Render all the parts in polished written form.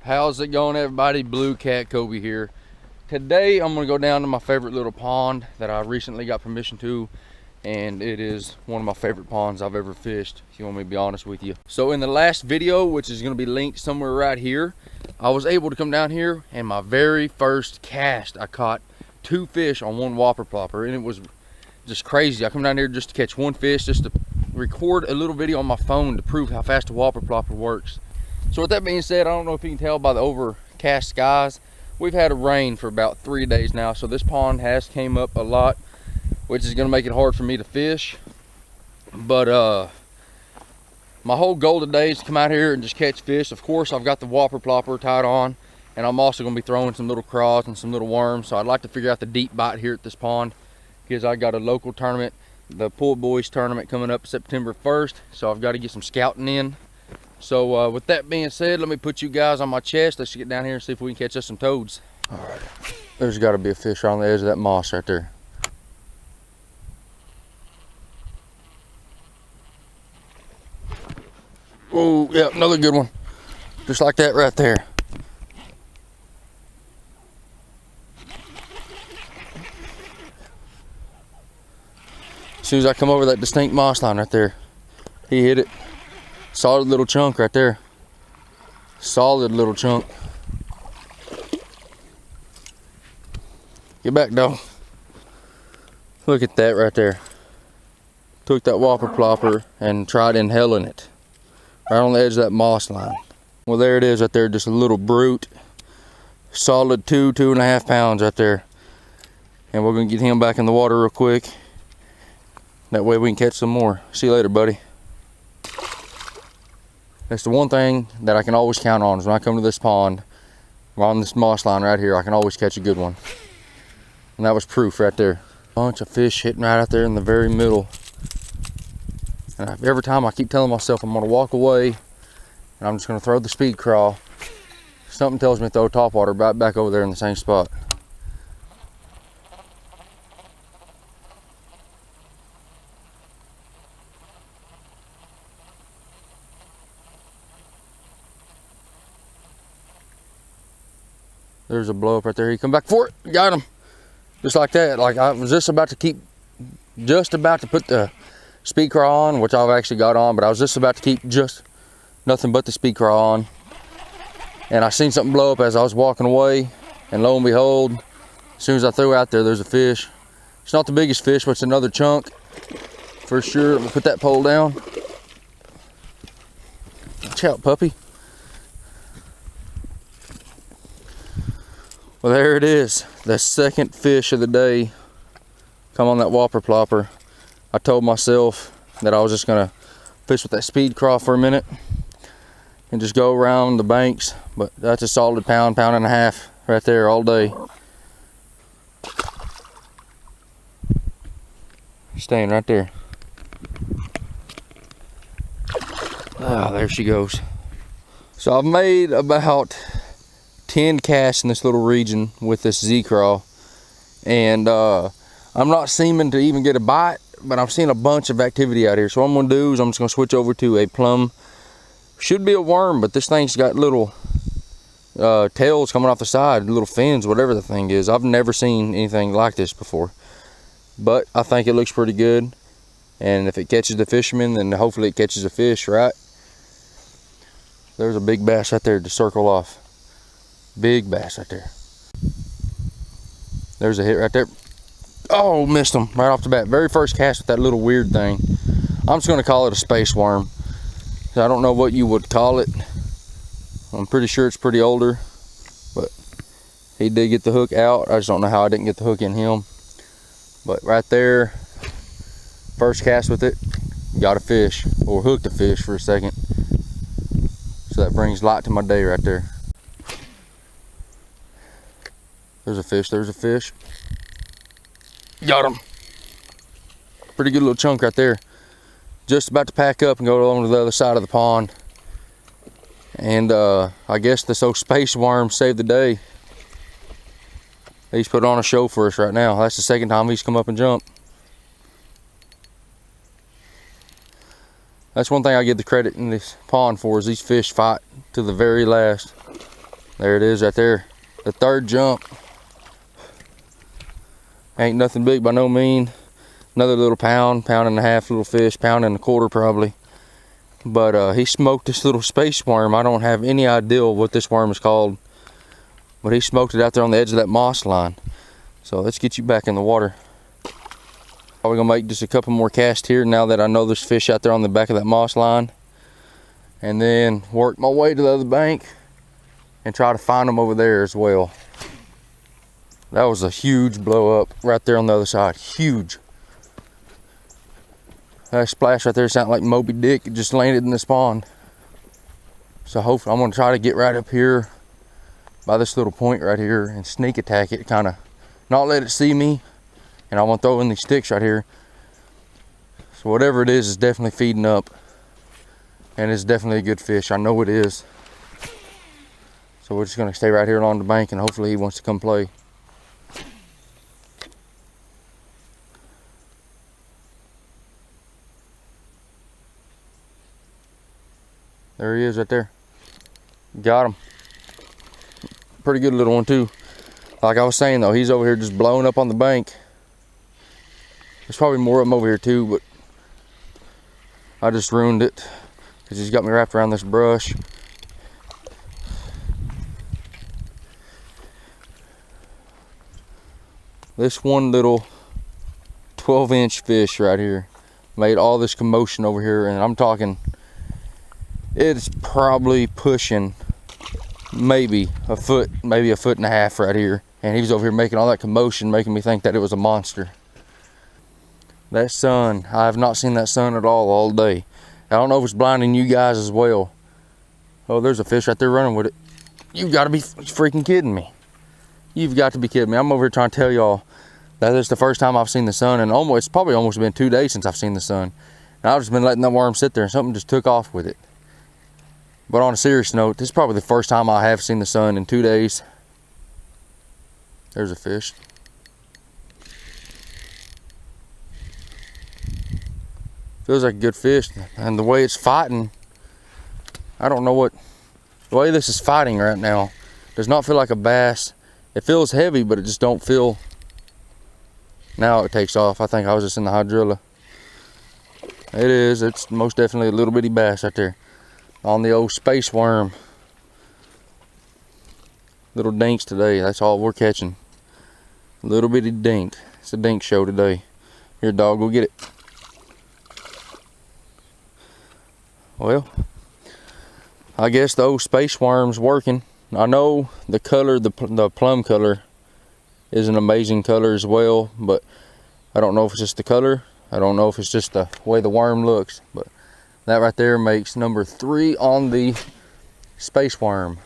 How's it going, everybody? Blue Cat Kobe here. Today I'm gonna go down to my favorite little pond that I recently got permission to, and it is one of my favorite ponds I've ever fished, if you want me to be honest with you. So in the last video, which is gonna be linked somewhere right here, I was able to come down here, and my very first cast I caught 2 fish on 1 whopper plopper, and it was just crazy. I come down here just to catch 1 fish, just to record a little video on my phone to prove how fast a whopper plopper works. So with that being said, I don't know if you can tell by the overcast skies, we've had a rain for about 3 days now, so this pond has came up a lot, which is going to make it hard for me to fish. But my whole goal today is to come out here and just catch fish. Of course, I've got the whopper plopper tied on, and I'm also going to be throwing some little craws and some little worms. So I'd like to figure out the deep bite here at this pond, because I got a local tournament, the Pool Boys tournament, coming up September 1st. So I've got to get some scouting in. So with that being said, let me put you guys on my chest. Let's get down here and see if we can catch us some toads. All right, there's got to be a fish on the edge of that moss right there. Oh yeah, another good one, just like that right there. As soon as I come over that distinct moss line right there, he hit it. Solid little chunk right there. Solid little chunk. Get back, dog. Look at that right there. Took that whopper plopper and tried inhaling it. Right on the edge of that moss line. Well, there it is right there, just a little brute. Solid 2.5 pounds right there. And we're gonna get him back in the water real quick. That way we can catch some more. See you later, buddy. That's the one thing that I can always count on, is when I come to this pond, on this moss line right here, I can always catch a good one. And that was proof right there. Bunch of fish hitting right out there in the very middle. And every time I keep telling myself I'm gonna walk away and I'm just gonna throw the speed crawl, something tells me to throw topwater right back over there in the same spot. There's a blow up right there. He come back for it. Got him. Just like that. Like I was just about to put the speed crawl on, which I've actually got on, but I was just about to keep just nothing but the speed crawl on. And I seen something blow up as I was walking away, and lo and behold, as soon as I threw out there, there's a fish. It's not the biggest fish, but it's another chunk for sure. Let me put that pole down. Watch out, puppy. Well, there it is, the second fish of the day come on that whopper plopper. I told myself that I was just gonna fish with that speed crawl for a minute and just go around the banks, but that's a solid pound and a half right there all day. Staying right there. Ah, there she goes. So I've made about 10 casts in this little region with this Z-crawl, and I'm not seeming to even get a bite, but I'm seeing a bunch of activity out here. So what I'm gonna do is I'm just gonna switch over to a plum, should be a worm, but this thing's got little tails coming off the side, little fins, whatever the thing is. I've never seen anything like this before, but I think it looks pretty good, and if it catches the fisherman, then hopefully it catches a fish, right? There's a big bass right there to circle off. Big bass right there. There's a hit right there. Oh, missed him right off the bat. Very first cast with that little weird thing. I'm just going to call it a space worm. I don't know what you would call it. I'm pretty sure it's pretty older, but he did get the hook out. I just don't know how I didn't get the hook in him. But right there, first cast with it, got a fish, or hooked a fish for a second. So that brings light to my day right there. There's a fish, there's a fish. Got him. Pretty good little chunk right there. Just about to pack up and go along to the other side of the pond. And I guess this old space worm saved the day. He's put on a show for us right now. That's the second time he's come up and jumped. That's one thing I give the credit in this pond for, is these fish fight to the very last. There it is right there. The third jump. Ain't nothing big by no mean. Another little pound, pound and a half little fish, pound and a quarter probably. But he smoked this little space worm. I don't have any idea what this worm is called, but he smoked it out there on the edge of that moss line. So let's get you back in the water. We're gonna make just a couple more casts here now that I know there's fish out there on the back of that moss line, and then work my way to the other bank and try to find them over there as well. That was a huge blow up right there on the other side. Huge. That splash right there sounded like Moby Dick. It just landed in this pond. So hopefully I'm gonna try to get right up here by this little point right here and sneak attack it, kind of not let it see me. And I want to throw in these sticks right here. So whatever it is definitely feeding up. And it's definitely a good fish. I know it is. So we're just gonna stay right here along the bank and hopefully he wants to come play. There he is right there. Got him. Pretty good little one too. Like I was saying though, he's over here just blowing up on the bank. There's probably more of them over here too, but I just ruined it because he's got me wrapped around this brush. This one little 12-inch fish right here made all this commotion over here, and I'm talking, it's probably pushing maybe a foot and a half right here, and he was over here making all that commotion, making me think that it was a monster. That sun, I have not seen that sun at all day. I don't know if it's blinding you guys as well. Oh, there's a fish right there running with it. You've got to be freaking kidding me. You've got to be kidding me. I'm over here trying to tell y'all that it's the first time I've seen the sun, and it's probably almost been 2 days since I've seen the sun. And I've just been letting that worm sit there, and something just took off with it. But on a serious note, this is probably the first time I have seen the sun in 2 days. There's a fish. Feels like a good fish, and the way it's fighting, I don't know what, the way this is fighting right now does not feel like a bass. It feels heavy, but it just don't feel. Now it takes off. I think I was just in the hydrilla. It is. It's most definitely a little bitty bass right there on the old space worm. Little dinks today. That's all we're catching. Little bitty dink. It's a dink show today. Here, dog, go get it. Well, I guess the old space worm's working. I know the color, the plum color is an amazing color as well, but I don't know if it's just the color. I don't know if it's just the way the worm looks, but that right there makes number 3 on the space worm.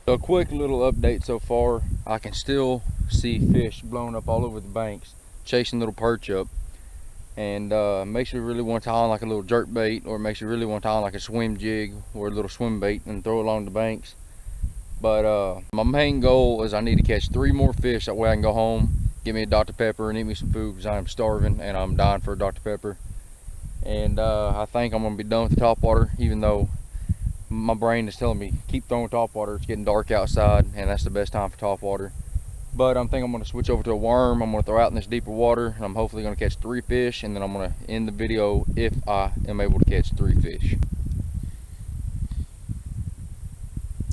So a quick little update so far. I can still see fish blowing up all over the banks, chasing little perch up. And makes me really want to tie on like a little jerk bait, or makes you really want to tie on like a swim jig or a little swim bait and throw it along the banks. But my main goal is I need to catch 3 more fish. That way I can go home, get me a Dr. Pepper and eat me some food, because I'm starving and I'm dying for a Dr. Pepper. And I think I'm going to be done with the topwater, even though my brain is telling me keep throwing topwater. It's getting dark outside and that's the best time for topwater. But I'm thinking I'm going to switch over to a worm. I'm going to throw out in this deeper water, and I'm hopefully going to catch 3 fish, and then I'm going to end the video if I am able to catch 3 fish.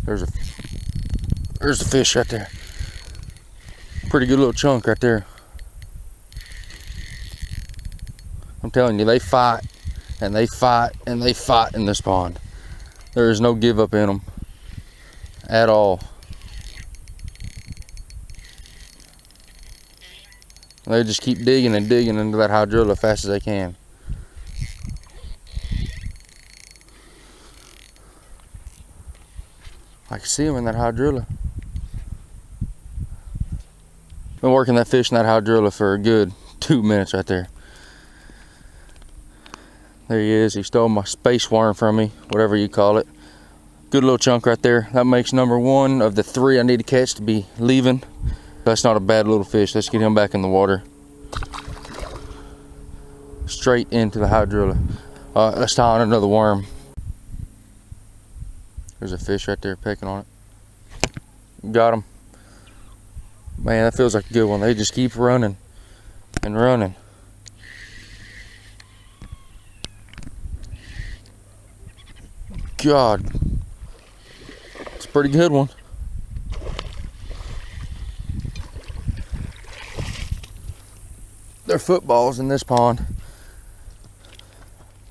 There's a fish right there. Pretty good little chunk right there. I'm telling you, they fight and they fight and they fight in this pond. There is no give up in them at all. They just keep digging and digging into that hydrilla as fast as they can. I can see them in that hydrilla. Been working that fish in that hydrilla for a good 2 minutes right there. There he is. He stole my space worm from me, whatever you call it. Good little chunk right there. That makes number 1 of the 3 I need to catch to be leaving. That's not a bad little fish. Let's get him back in the water. Straight into the hydrilla. Let's tie on another worm. There's a fish right there pecking on it. got him. Man, that feels like a good one. They just keep running and running. God, it's a pretty good one. They're footballs in this pond.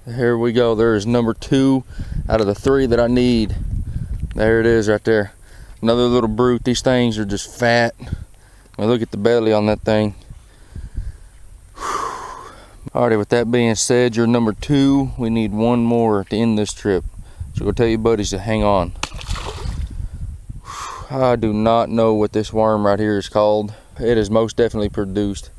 Here we go. There is number 2 out of the 3 that I need. There it is right there. Another little brute. These things are just fat. I mean, look at the belly on that thing. Alrighty, with that being said, you're number 2. We need one more to end this trip. So go tell your buddies to hang on. I do not know what this worm right here is called. It is most definitely produced.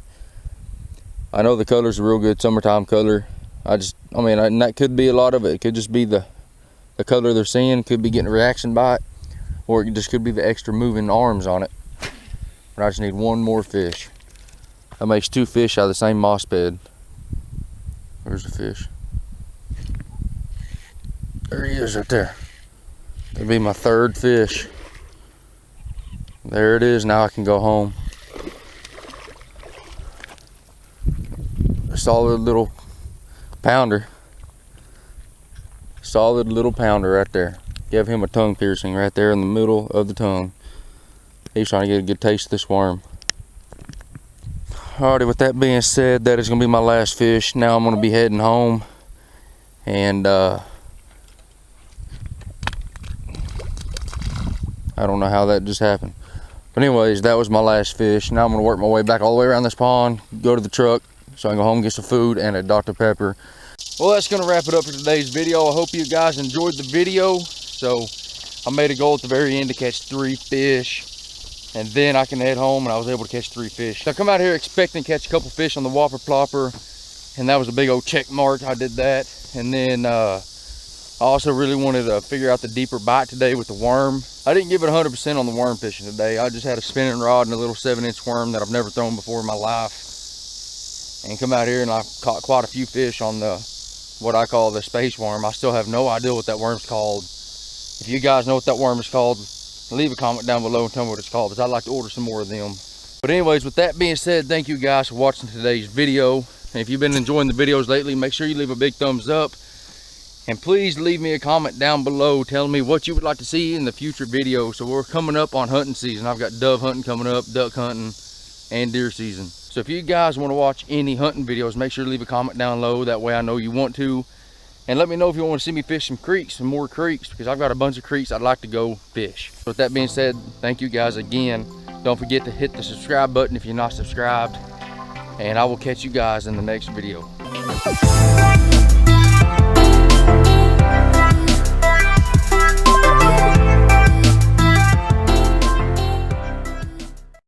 I know the color's a real good summertime color. I mean, and that could be a lot of it. It could just be the color they're seeing. Could be getting a reaction by it. Or it just could be the extra moving arms on it. But I just need one more fish. That makes 2 fish out of the same moss bed. Where's the fish? There he is right there. That'll be my 3rd fish. There it is. Now I can go home. A solid little pounder. Solid little pounder right there. Give him a tongue piercing right there in the middle of the tongue. He's trying to get a good taste of this worm. Alrighty, with that being said, that is going to be my last fish. Now I'm going to be heading home. And I don't know how that just happened. But anyways, that was my last fish. Now I'm going to work my way back all the way around this pond, go to the truck, so I can go home and get some food and a Dr. Pepper. Well, that's going to wrap it up for today's video. I hope you guys enjoyed the video. So I made a goal at the very end to catch 3 fish. And then I can head home, and I was able to catch 3 fish. So I come out here expecting to catch a couple fish on the whopper plopper. And that was a big old check mark. I did that. And then I also really wanted to figure out the deeper bite today with the worm. I didn't give it 100% on the worm fishing today. I just had a spinning rod and a little 7-inch worm that I've never thrown before in my life. And come out here and I caught quite a few fish on the, what I call the space worm. I still have no idea what that worm's called. If you guys know what that worm is called, leave a comment down below and tell me what it's called, because I'd like to order some more of them. But anyways, with that being said, thank you guys for watching today's video. And if you've been enjoying the videos lately, make sure you leave a big thumbs up. And please leave me a comment down below telling me what you would like to see in the future videos. So we're coming up on hunting season. I've got dove hunting coming up, duck hunting, and deer season. So if you guys want to watch any hunting videos, make sure to leave a comment down below. That way I know you want to. And let me know if you want to see me fish some creeks, some more creeks, because I've got a bunch of creeks I'd like to go fish. So with that being said, thank you guys again. Don't forget to hit the subscribe button if you're not subscribed. And I will catch you guys in the next video.